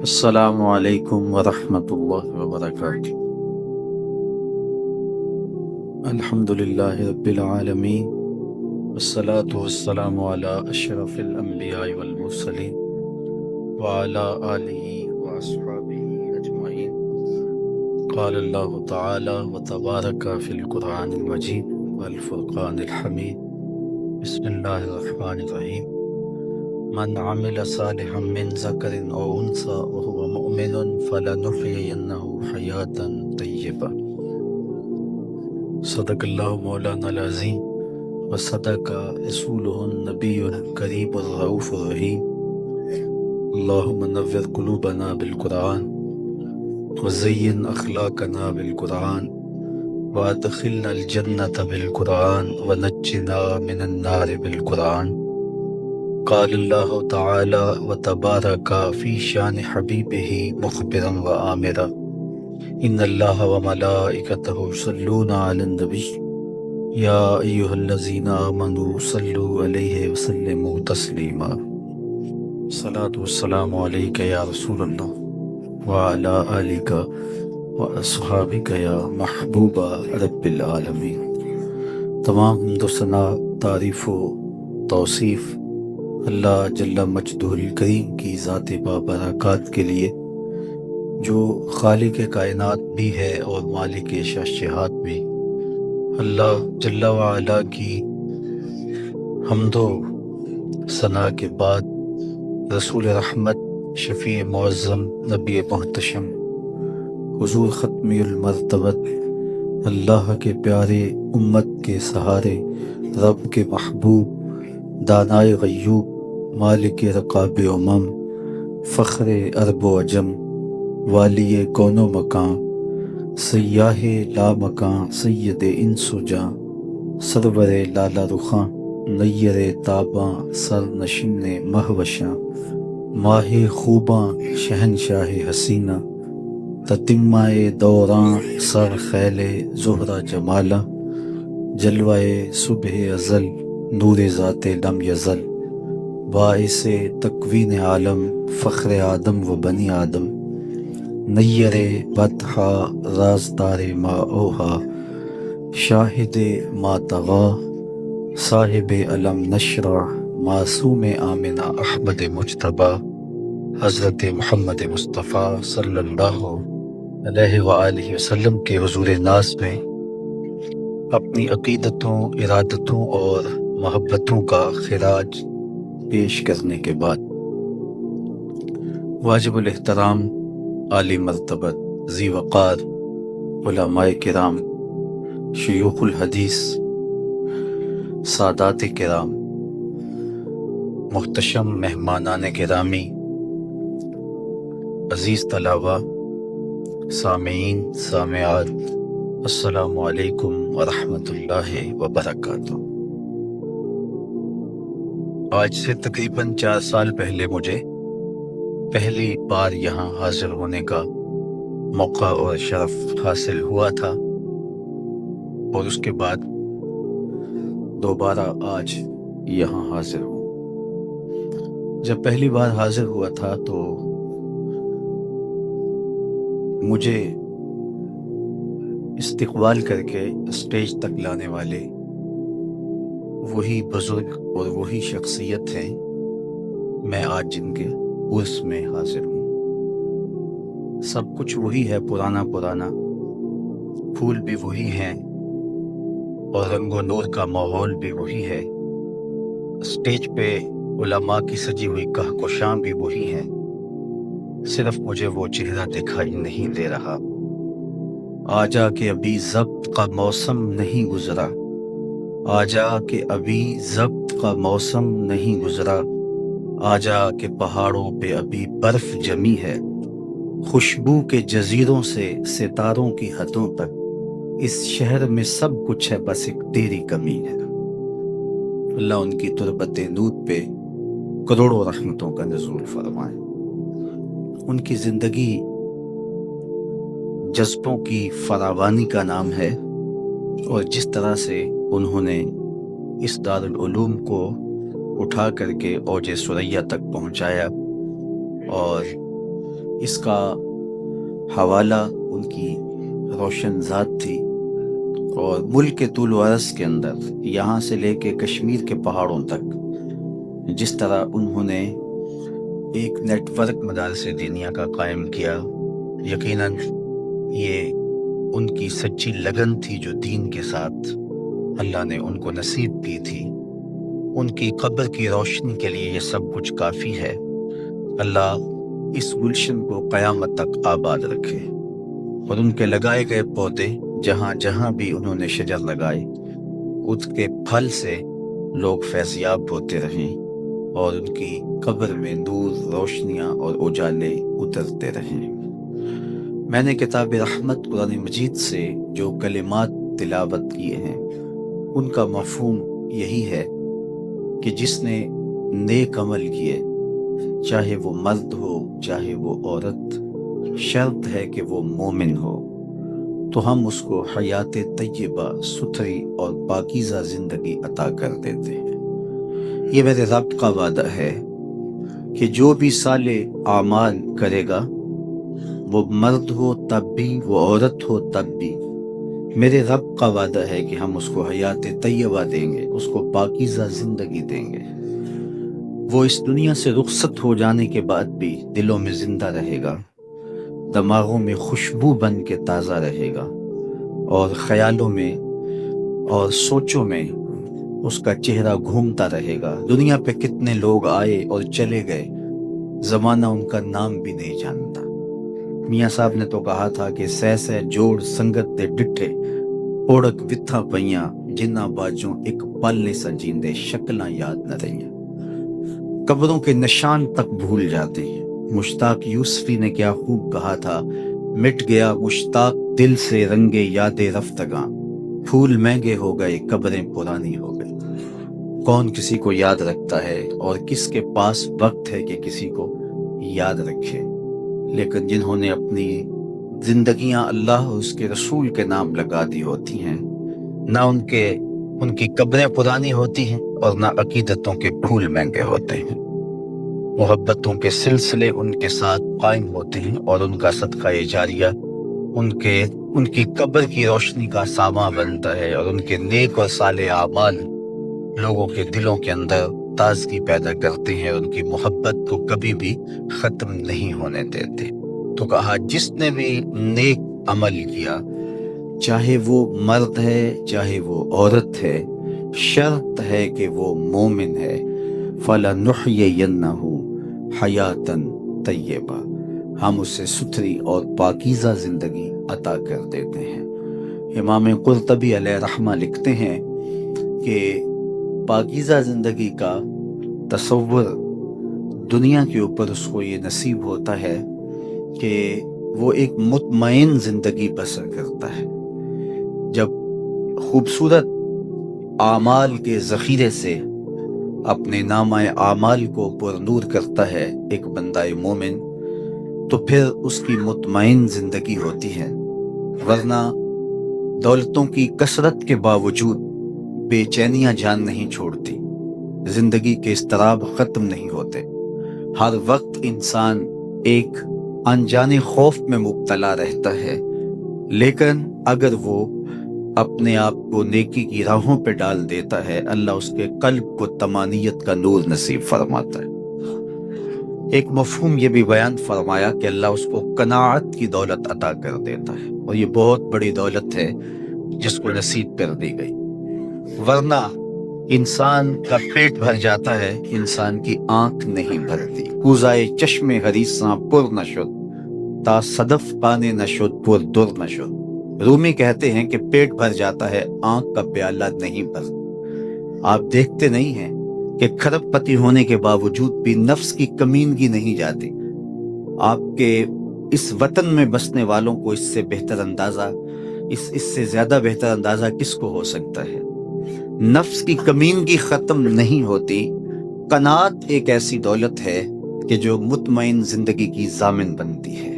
السلام علیکم ورحمۃ اللہ وبرکاتہ۔ الحمد للہ رب العالمین، والصلاة والسلام علی اشرف الانبیاء والمرسلین وعلی آلہ واصحابہ اجمعین۔ قال اللہ تعالی وتبارک فی القرآن المجید والفرقان الحمید۔ بسم اللہ الرحمن الرحیم۔ من عمل صالحا من ذکر او انثى وهو مؤمن فلنحيينه حیاتا طیبہ۔ صدق اللہ مولانا العظیم وصدق رسولہ النبی الکریم الرؤوف الرحیم۔ اللہم نور قلوبنا بالقرآن وزین اخلاقنا بالقرآن وادخلنا الجنة بالقرآن ونجنا من النار بالقرآن۔ قال اللہ تعالی وتبارک فی شان حبیبہ مخبرا وآمرا، ان اللہ وملائکتہ یصلون علی النبی یا ایہا الذین آمنوا صلوا علیہ وسلموا تسلیما۔ صلاۃ والسلام علیک یا رسول اللہ وعلی آلک واصحابک یا محبوب رب العالمین۔ تمام حمد و ثنا، تعریف و توصیف اللہ جل مجدہ الکریم کی ذات بابرکات کے لیے، جو خالق کائنات بھی ہے اور مالک شہنشاہات بھی۔ اللہ جل وعلا کی حمد و ثنا کے بعد رسول رحمت، شفیع معظم، نبی محتشم، حضور ختمی المرتبت، اللہ کے پیارے، امت کے سہارے، رب کے محبوب، دانائے غیوب، مالک رقاب امم، فخر عرب و عجم، والی کون و مکان، سیاہ لا مکان، سید انس و جاں، سرور لالا رخاں، نیر تاباں، سر نشین مہوشاں، ماہ خوباں، شہنشاہ حسینہ، تتمہ دوراں، سر خیل زہرہ جمالاں، جلوہ صبح ازل، نور ذات لم یزل، باعث تکوین عالم، فخر آدم و بنی آدم، نیر بطحا، رازدار ما اوہا، شاہد ما طغا، صاحب علم نشرح، معصوم آمنہ احمد مجتبی، حضرت محمد مصطفیٰ صلی اللہ علیہ وآلہ وسلم کے حضور ناز میں اپنی عقیدتوں، ارادتوں اور محبتوں کا خراج پیش کرنے کے بعد، واجب الاحترام عالی مرتبت، ذی وقار علماء کرام، شیوخ الحدیث، سادات کرام، محتشم مہمانان گرامی، عزیز طلباء، سامعین، سامعات، السلام علیکم ورحمۃ اللہ وبرکاتہ۔ آج سے تقریباً 4 سال پہلے مجھے پہلی بار یہاں حاضر ہونے کا موقع اور شرف حاصل ہوا تھا، اور اس کے بعد دوبارہ آج یہاں حاضر ہوں۔ جب پہلی بار حاضر ہوا تھا تو مجھے استقبال کر کے اسٹیج تک لانے والے وہی بزرگ اور وہی شخصیت ہیں، میں آج جن کے عرس میں حاضر ہوں۔ سب کچھ وہی ہے، پرانا پرانا، پھول بھی وہی ہیں اور رنگ و نور کا ماحول بھی وہی ہے، اسٹیج پہ علماء کی سجی ہوئی کہکشاں بھی وہی ہیں، صرف مجھے وہ چہرہ دکھائی نہیں دے رہا۔ آجا کہ ابھی ضبط کا موسم نہیں گزرا، آجا کہ ابھی ضبط کا موسم نہیں گزرا، آجا کہ پہاڑوں پہ ابھی برف جمی ہے، خوشبو کے جزیروں سے ستاروں کی حدوں تک، اس شہر میں سب کچھ ہے، بس ایک تیری کمی ہے۔ اللہ ان کی تربت نور پہ کروڑوں رحمتوں کا نزول فرمائے۔ ان کی زندگی جذبوں کی فراوانی کا نام ہے، اور جس طرح سے انہوں نے اس دارالعلوم کو اٹھا کر کے اوج ثریا تک پہنچایا، اور اس کا حوالہ ان کی روشن ذات تھی، اور ملک کے طول و عرض کے اندر یہاں سے لے کے کشمیر کے پہاڑوں تک جس طرح انہوں نے ایک نیٹ ورک مدارس دینیہ کا قائم کیا، یقیناً یہ ان کی سچی لگن تھی جو دین کے ساتھ اللہ نے ان کو نصیب کی تھی۔ ان کی قبر کی روشنی کے لیے یہ سب کچھ کافی ہے۔ اللہ اس گلشن کو قیامت تک آباد رکھے، اور ان کے لگائے گئے پودے جہاں جہاں بھی انہوں نے شجر لگائے اس کے پھل سے لوگ فیضیاب ہوتے رہیں، اور ان کی قبر میں نور، روشنیاں اور اجالے اترتے رہیں۔ میں نے کتاب رحمت قرآن مجید سے جو کلمات تلاوت کیے ہیں ان کا مفہوم یہی ہے کہ جس نے نیک عمل کیے، چاہے وہ مرد ہو چاہے وہ عورت، شرط ہے کہ وہ مومن ہو، تو ہم اس کو حیات طیبہ، ستھری اور پاکیزہ زندگی عطا کر دیتے ہیں۔ یہ میرے رب کا وعدہ ہے کہ جو بھی صالح اعمال کرے گا، وہ مرد ہو تب بھی، وہ عورت ہو تب بھی، میرے رب کا وعدہ ہے کہ ہم اس کو حیات طیبہ دیں گے، اس کو پاکیزہ زندگی دیں گے۔ وہ اس دنیا سے رخصت ہو جانے کے بعد بھی دلوں میں زندہ رہے گا، دماغوں میں خوشبو بن کے تازہ رہے گا، اور خیالوں میں اور سوچوں میں اس کا چہرہ گھومتا رہے گا۔ دنیا پہ کتنے لوگ آئے اور چلے گئے، زمانہ ان کا نام بھی نہیں جانتا۔ میاں صاحب نے تو کہا تھا کہ سہ سہ جوڑ سنگت دے ڈٹھے، اوڑک وتھا پئیاں جنہ باجوں ایک پل نہیں سجیندے، شکلاں یاد نہ رہیاں۔ قبروں کے نشان تک بھول جاتے ہیں۔ مشتاق یوسفی نے کیا خوب کہا تھا، مٹ گیا مشتاق دل سے رنگے یاد رفتگاں، پھول مہنگے ہو گئے قبریں پرانی ہو گئی۔ کون کسی کو یاد رکھتا ہے، اور کس کے پاس وقت ہے کہ کسی کو یاد رکھے؟ لیکن جنہوں نے اپنی زندگیاں اللہ اور اس کے رسول کے نام لگا دی ہوتی ہیں، نہ ان کی قبریں پرانی ہوتی ہیں اور نہ عقیدتوں کے پھول مہنگے ہوتے ہیں۔ محبتوں کے سلسلے ان کے ساتھ قائم ہوتے ہیں، اور ان کا صدقہ جاریہ ان کی قبر کی روشنی کا سامان بنتا ہے، اور ان کے نیک اور صالح اعمال لوگوں کے دلوں کے اندر تازگی پیدا کرتے ہیں، اور ان کی محبت کو کبھی بھی ختم نہیں ہونے دیتے۔ تو کہا جس نے بھی نیک عمل کیا، چاہے وہ مرد ہے چاہے وہ عورت ہے، شرط ہے کہ وہ مومن ہے، فَلَنُحْيِيَنَّهُ حَيَاتً طَيِّبَةً، ہم اسے ستھری اور پاکیزہ زندگی عطا کر دیتے ہیں۔ امام قرطبی علیہ رحمہ لکھتے ہیں کہ پاکیزہ زندگی کا تصور دنیا کے اوپر اس کو یہ نصیب ہوتا ہے کہ وہ ایک مطمئن زندگی بسر کرتا ہے۔ جب خوبصورت اعمال کے ذخیرے سے اپنے نامہ اعمال کو پرنور کرتا ہے ایک بندہ مومن، تو پھر اس کی مطمئن زندگی ہوتی ہے، ورنہ دولتوں کی کثرت کے باوجود بے چینیاں جان نہیں چھوڑتی، زندگی کے اضطراب ختم نہیں ہوتے، ہر وقت انسان ایک انجانے خوف میں مبتلا رہتا ہے۔ لیکن اگر وہ اپنے آپ کو نیکی کی راہوں پہ ڈال دیتا ہے، اللہ اس کے قلب کو طمانینت کا نور نصیب فرماتا ہے۔ ایک مفہوم یہ بھی بیان فرمایا کہ اللہ اس کو قناعت کی دولت عطا کر دیتا ہے، اور یہ بہت بڑی دولت ہے جس کو نصیب کر دی گئی، ورنہ انسان کا پیٹ بھر جاتا ہے، انسان کی آنکھ نہیں بھرتی۔ کوزائے چشم حریصاں پر نہ شد، تا صدف پانے نہ شد پر در نہ شد۔ رومی کہتے ہیں کہ پیٹ بھر جاتا ہے، آنکھ کا پیالہ نہیں بھرتا۔ آپ دیکھتے نہیں ہیں کہ کھرب پتی ہونے کے باوجود بھی نفس کی کمینگی نہیں جاتی۔ آپ کے اس وطن میں بسنے والوں کو اس سے بہتر اندازہ، اس سے زیادہ بہتر اندازہ کس کو ہو سکتا ہے؟ نفس کی کمینگی ختم نہیں ہوتی۔ قناعت ایک ایسی دولت ہے کہ جو مطمئن زندگی کی ضامن بنتی ہے۔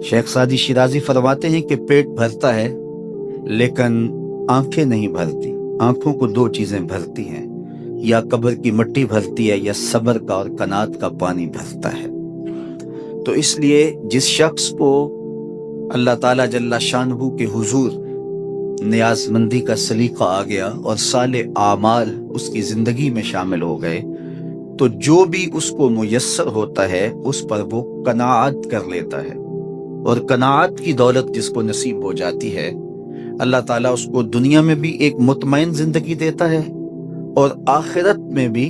شیخ سعدی شیرازی فرماتے ہیں کہ پیٹ بھرتا ہے لیکن آنکھیں نہیں بھرتی۔ آنکھوں کو دو چیزیں بھرتی ہیں، یا قبر کی مٹی بھرتی ہے، یا صبر کا اور قناعت کا پانی بھرتا ہے۔ تو اس لیے جس شخص کو اللہ تعالیٰ جل شانہ کے حضور نیاز مندی کا سلیقہ آ گیا اور صالح اعمال اس کی زندگی میں شامل ہو گئے، تو جو بھی اس کو میسر ہوتا ہے اس پر وہ قناعت کر لیتا ہے، اور قناعت کی دولت جس کو نصیب ہو جاتی ہے اللہ تعالیٰ اس کو دنیا میں بھی ایک مطمئن زندگی دیتا ہے اور آخرت میں بھی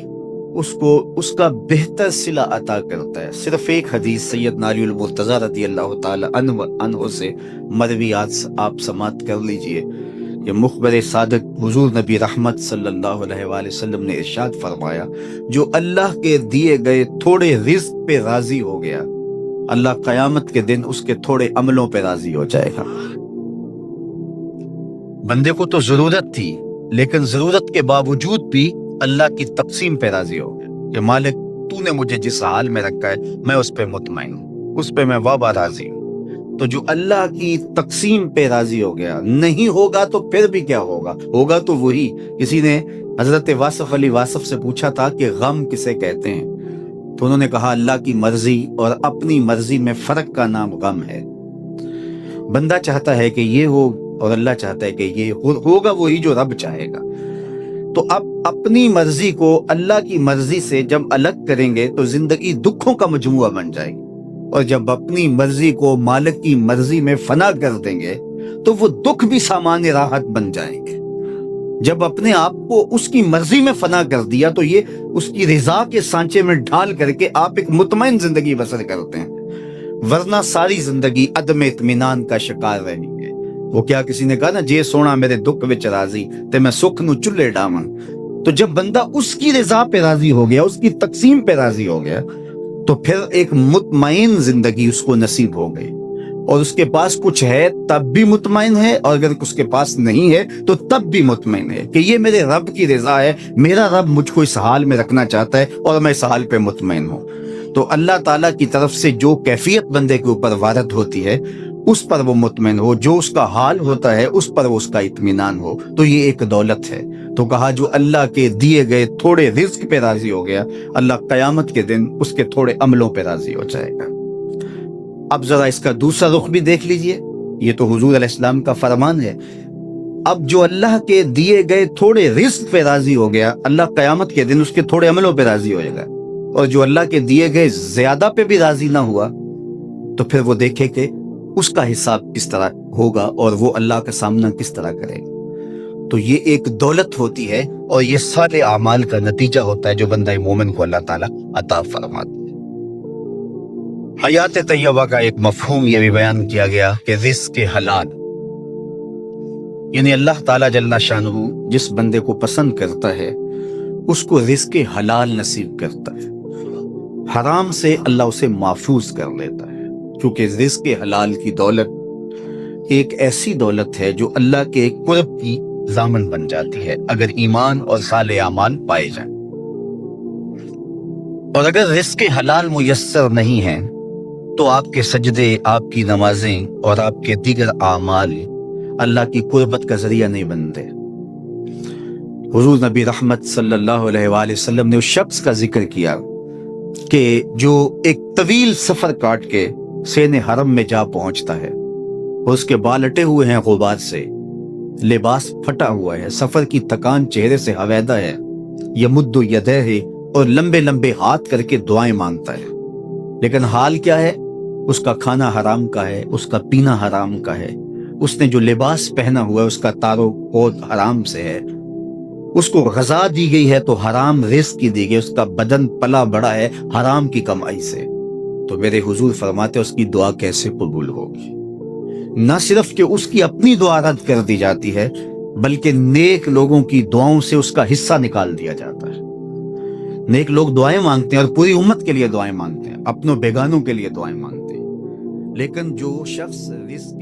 اس کو اس کا بہتر صلہ عطا کرتا ہے۔ صرف ایک حدیث سیدنا علی المرتضیٰ رضی اللہ تعالی عنہ سے مرویات آپ سماعت کر لیجئے۔ یہ مخبر صادق حضور نبی رحمت صلی اللہ علیہ وآلہ وسلم نے ارشاد فرمایا، جو اللہ کے دیے گئے تھوڑے رزق پہ راضی ہو گیا، اللہ قیامت کے دن اس کے تھوڑے عملوں پہ راضی ہو جائے گا۔ بندے کو تو ضرورت تھی، لیکن ضرورت کے باوجود بھی اللہ کی تقسیم پہ راضی ہو گیا کہ مالک تو نے مجھے جس حال میں رکھا ہے میں اس پہ مطمئن ہوں، اس پہ میں وابا راضی ہوں۔ تو جو اللہ کی تقسیم پہ راضی ہو گیا، نہیں ہوگا تو پھر بھی کیا ہوگا؟ ہوگا تو وہی۔ کسی نے حضرت واصف علی واصف سے پوچھا تھا کہ غم کسے کہتے ہیں، تو انہوں نے کہا اللہ کی مرضی اور اپنی مرضی میں فرق کا نام غم ہے۔ بندہ چاہتا ہے کہ یہ ہو اور اللہ چاہتا ہے کہ یہ ہوگا وہی جو رب چاہے گا۔ تو اب اپنی مرضی کو اللہ کی مرضی سے جب الگ کریں گے تو زندگی دکھوں کا مجموعہ بن جائے گی، اور جب اپنی مرضی کو مالک کی مرضی میں فنا کر دیں گے تو وہ دکھ بھی سامان راحت بن جائیں گے۔ جب اپنے آپ کو اس کی مرضی میں فنا کر دیا تو یہ اس کی رضا کے سانچے میں ڈھال کر کے آپ ایک مطمئن زندگی بسر کرتے ہیں، ورنہ ساری زندگی عدم اطمینان کا شکار رہیں گے۔ وہ کیا کسی نے کہا نا، جے سونا میرے دکھ وچ راضی تے میں سکھ نو چلے ڈاواں۔ تو جب بندہ اس کی رضا پہ راضی ہو گیا، اس کی تقسیم پہ راضی ہو گیا، تو پھر ایک مطمئن زندگی اس کو نصیب ہو گئی، اور اس کے پاس کچھ ہے تب بھی مطمئن ہے، اور اگر اس کے پاس نہیں ہے تو تب بھی مطمئن ہے کہ یہ میرے رب کی رضا ہے، میرا رب مجھ کو اس حال میں رکھنا چاہتا ہے اور میں اس حال پہ مطمئن ہوں۔ تو اللہ تعالیٰ کی طرف سے جو کیفیت بندے کے اوپر وارد ہوتی ہے اس پر وہ مطمئن ہو، جو اس کا حال ہوتا ہے اس پر وہ اس کا اطمینان ہو، تو یہ ایک دولت ہے۔ تو کہا جو اللہ کے دیے گئے تھوڑے رزق پہ راضی ہو گیا، اللہ قیامت کے دن اس کے تھوڑے عملوں پہ راضی ہو جائے گا۔ اب ذرا اس کا دوسرا رخ بھی دیکھ لیجئے، یہ تو حضور علیہ السلام کا فرمان ہے۔ اب جو اللہ کے دیے گئے تھوڑے رزق پہ راضی ہو گیا، اللہ قیامت کے دن اس کے تھوڑے عملوں پہ راضی ہو جائے گا، اور جو اللہ کے دیے گئے زیادہ پہ بھی راضی نہ ہوا تو پھر وہ دیکھے کہ اس کا حساب کس طرح ہوگا اور وہ اللہ کا سامنا کس طرح کرے گا۔ تو یہ ایک دولت ہوتی ہے، اور یہ سارے اعمال کا نتیجہ ہوتا ہے جو بندہ مومن کو اللہ تعالیٰ عطا فرماتا ہے۔ حیات طیبہ کا ایک مفہوم یہ بھی بیان کیا گیا کہ رزق حلال، یعنی اللہ تعالیٰ جل شانہ جس بندے کو پسند کرتا ہے اس کو رزق حلال نصیب کرتا ہے، حرام سے اللہ اسے محفوظ کر لیتا ہے، کیونکہ رزق حلال کی دولت ایک ایسی دولت ہے جو اللہ کے قرب کی ضامن بن جاتی ہے اگر ایمان اور صالح اعمال پائے جائیں۔ اور اگر رزق حلال میسر نہیں ہے تو آپ کے سجدے، آپ کی نمازیں اور آپ کے دیگر اعمال اللہ کی قربت کا ذریعہ نہیں بنتے۔ حضور نبی رحمت صلی اللہ علیہ وآلہ وسلم نے اس شخص کا ذکر کیا کہ جو ایک طویل سفر کاٹ کے سین حرم میں جا پہنچتا ہے، اور اس کے بال اٹے ہوئے ہیں غبار سے، لباس پھٹا ہوا ہے، سفر کی تکان چہرے سے حویدہ ہے، یمد یدیہ اور لمبے لمبے ہاتھ کر کے دعائیں مانگتا ہے، لیکن حال کیا ہے؟ اس کا کھانا حرام کا ہے، اس کا پینا حرام کا ہے، اس نے جو لباس پہنا ہوا ہے اس کا تارو پود حرام سے ہے، اس کو غذا دی گئی ہے تو حرام رزق کی دی گئی، اس کا بدن پلا بڑا ہے حرام کی کمائی سے، تو میرے حضور فرماتے اس کی دعا کیسے قبول ہوگی؟ نہ صرف کہ اس کی اپنی دعا رد کر دی جاتی ہے، بلکہ نیک لوگوں کی دعاؤں سے اس کا حصہ نکال دیا جاتا ہے۔ نیک لوگ دعائیں مانگتے ہیں اور پوری امت کے لیے دعائیں مانگتے ہیں، اپنوں بیگانوں کے لیے دعائیں مانگتے ہیں، لیکن جو شخص رزق